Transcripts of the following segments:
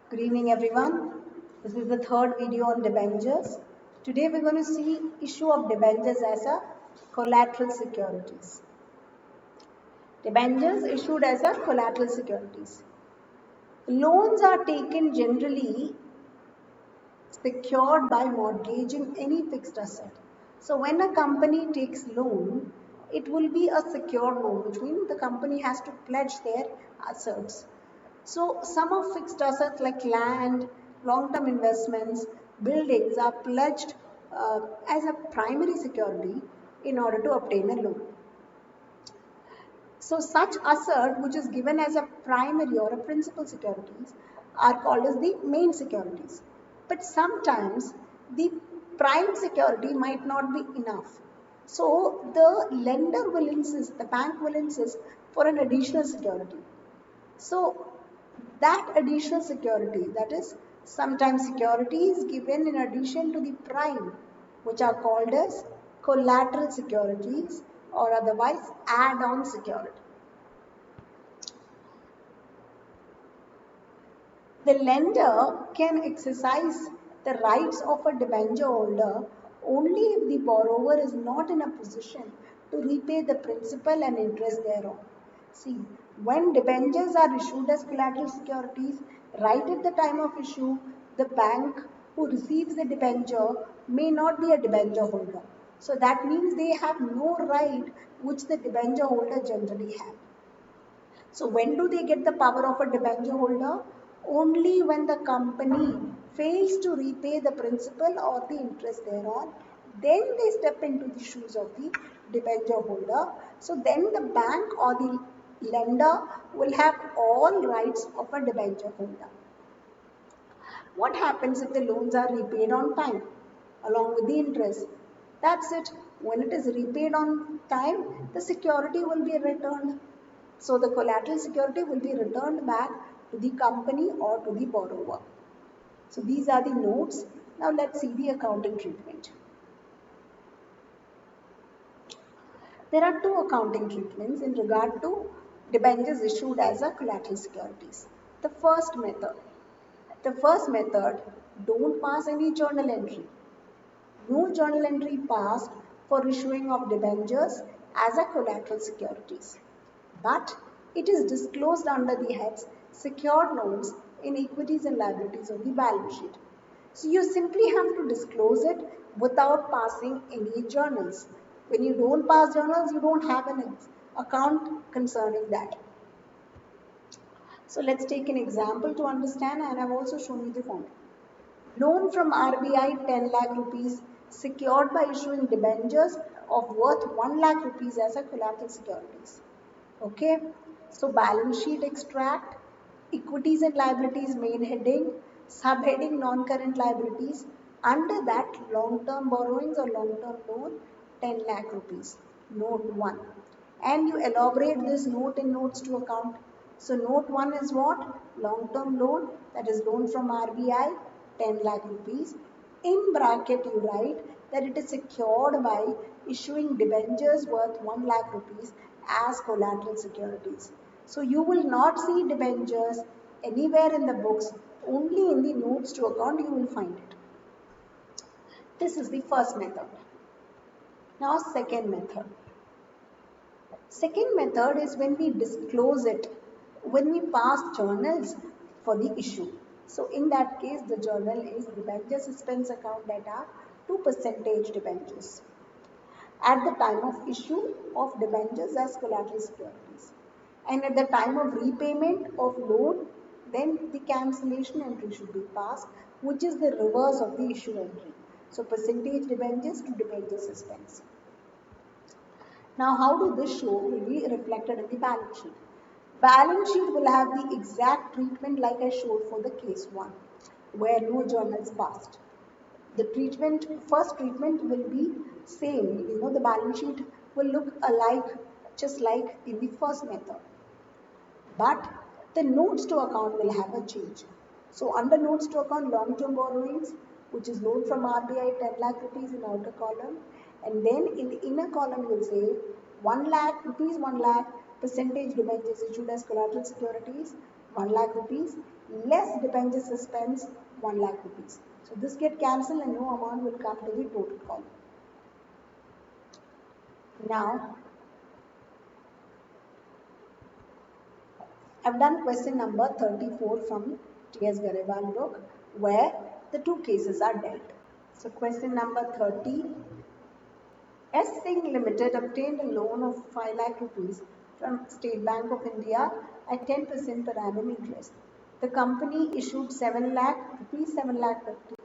Good evening, everyone. This is the third video on debentures. Today we're going to see issue of debentures as a collateral securities. Debentures issued as a collateral securities. Loans are taken generally secured by mortgaging any fixed asset. So when a company takes loan, it will be a secured loan, which means the company has to pledge their assets. So some of fixed assets like land, long-term investments, buildings are pledged as a primary security in order to obtain a loan. So such asset which is given as a primary or a principal securities are called as the main securities. But sometimes the prime security might not be enough. So the lender will insist, the bank will insist for an additional security. So that additional security, that is sometimes securities given in addition to the prime, which are called as collateral securities or otherwise add-on security. The lender can exercise the rights of a debenture holder only if the borrower is not in a position to repay the principal and interest thereon. See, when debentures are issued as collateral securities, right at the time of issue, the bank who receives the debenture may not be a debenture holder. So that means they have no right which the debenture holder generally have. So when do they get the power of a debenture holder? Only when the company fails to repay the principal or the interest thereon, then they step into the shoes of the debenture holder. So then the bank or the lender will have all rights of a debenture holder. What happens if the loans are repaid on time along with the interest? That's it. When it is repaid on time, the security will be returned. So the collateral security will be returned back to the company or to the borrower. So these are the notes. Now let's see the accounting treatment. There are two accounting treatments in regard to debentures issued as a collateral securities. The first method. Don't pass any journal entry. No journal entry passed for issuing of debentures as a collateral securities. But it is disclosed under the heads secured loans in equities and liabilities of the balance sheet. So you simply have to disclose it without passing any journals. When you don't pass journals, you don't have an account concerning that. So let's take an example to understand, and I've also shown you the formula. Loan from RBI 10 lakh rupees secured by issuing debentures of worth 1 lakh rupees as a collateral securities. Okay, so balance sheet extract, equities and liabilities main heading, subheading non-current liabilities, under that long-term borrowings or long-term loan 10 lakh rupees, note 1. And you elaborate this note in notes to account. So note 1 is what? Long-term loan, that is loan from RBI 10 lakh rupees. In bracket you write that it is secured by issuing debentures worth 1 lakh rupees as collateral securities. So you will not see debentures anywhere in the books, only in the notes to account you will find it. This is the first method. Now second method. Second method is when we disclose it, when we pass journals for the issue. So in that case, the journal is debenture suspense account that are 2% debentures at the time of issue of debentures as collateral securities. And at the time of repayment of loan, then the cancellation entry should be passed, which is the reverse of the issue entry. So percentage debentures to debenture suspense. Now, how do this show will be reflected in the balance sheet? Balance sheet will have the exact treatment like I showed for the case 1, where no journals passed. The first treatment will be same. The balance sheet will look alike, just like in the first method. But the notes to account will have a change. So under notes to account, long-term borrowings, which is loan from RBI 10 lakh rupees in outer column, and then in the inner column you will say 1 lakh rupees, 1 lakh percentage debentures issued as collateral securities, 1 lakh rupees, less debenture suspense 1 lakh rupees. So this get cancelled and no amount will come to the total column. Now, I've done question number 34 from T.S. Garewal book where the two cases are dealt. So question number 30. S. Singh Limited obtained a loan of 5 lakh rupees from State Bank of India at 10% per annum interest. The company issued 7 lakh rupees, 7 lakh 50,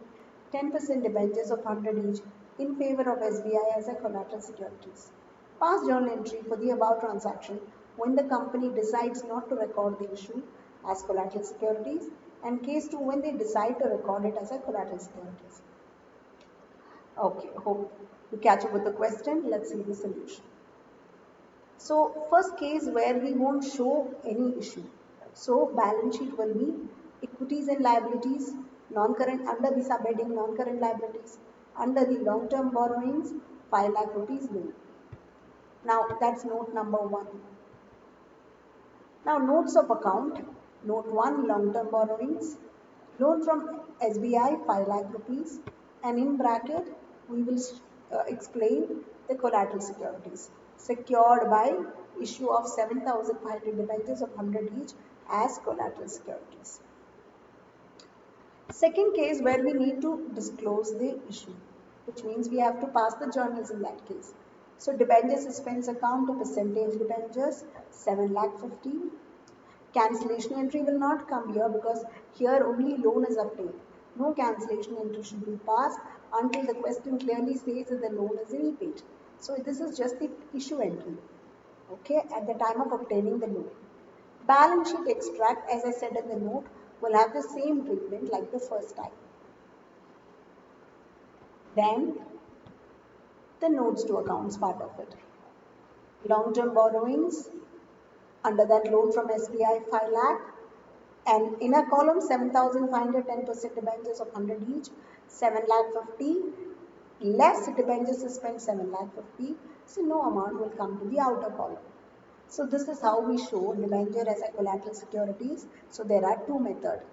10% debentures of 100 each in favor of SBI as a collateral securities. Pass journal entry for the above transaction when the company decides not to record the issue as collateral securities, and case 2 when they decide to record it as a collateral securities. Okay, hope you catch up with the question. Let's see the solution. So first case where we won't show any issue. So balance sheet will be equities and liabilities, non-current under the subheading non-current liabilities, under the long-term borrowings, 5 lakh rupees loan. Now that's note number 1. Now notes of account, note 1 long-term borrowings, loan from SBI 5 lakh rupees, and in bracket we will explain the collateral securities secured by issue of 7,500 debentures of 100 each as collateral securities. Second case where we need to disclose the issue, which means we have to pass the journals in that case. So debenture suspense account of percentage debentures 7 lakh 50. Cancellation entry will not come here because here only loan is obtained. No cancellation entry should be passed until the question clearly says that the loan is repaid. So this is just the issue entry, okay, at the time of obtaining the loan. Balance sheet extract, as I said in the note, will have the same treatment like the first time. Then the notes to accounts part of it. Long-term borrowings, under that loan from SBI 5 lakh, and in a column 7,500 10% debentures of 100 each, 7 lakh 50, less debentures suspense 7 lakh 50, so no amount will come to the outer column. So this is how we show debenture as a collateral securities. So there are two methods.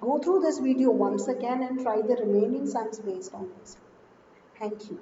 Go through this video once again and try the remaining sums based on this. Thank you.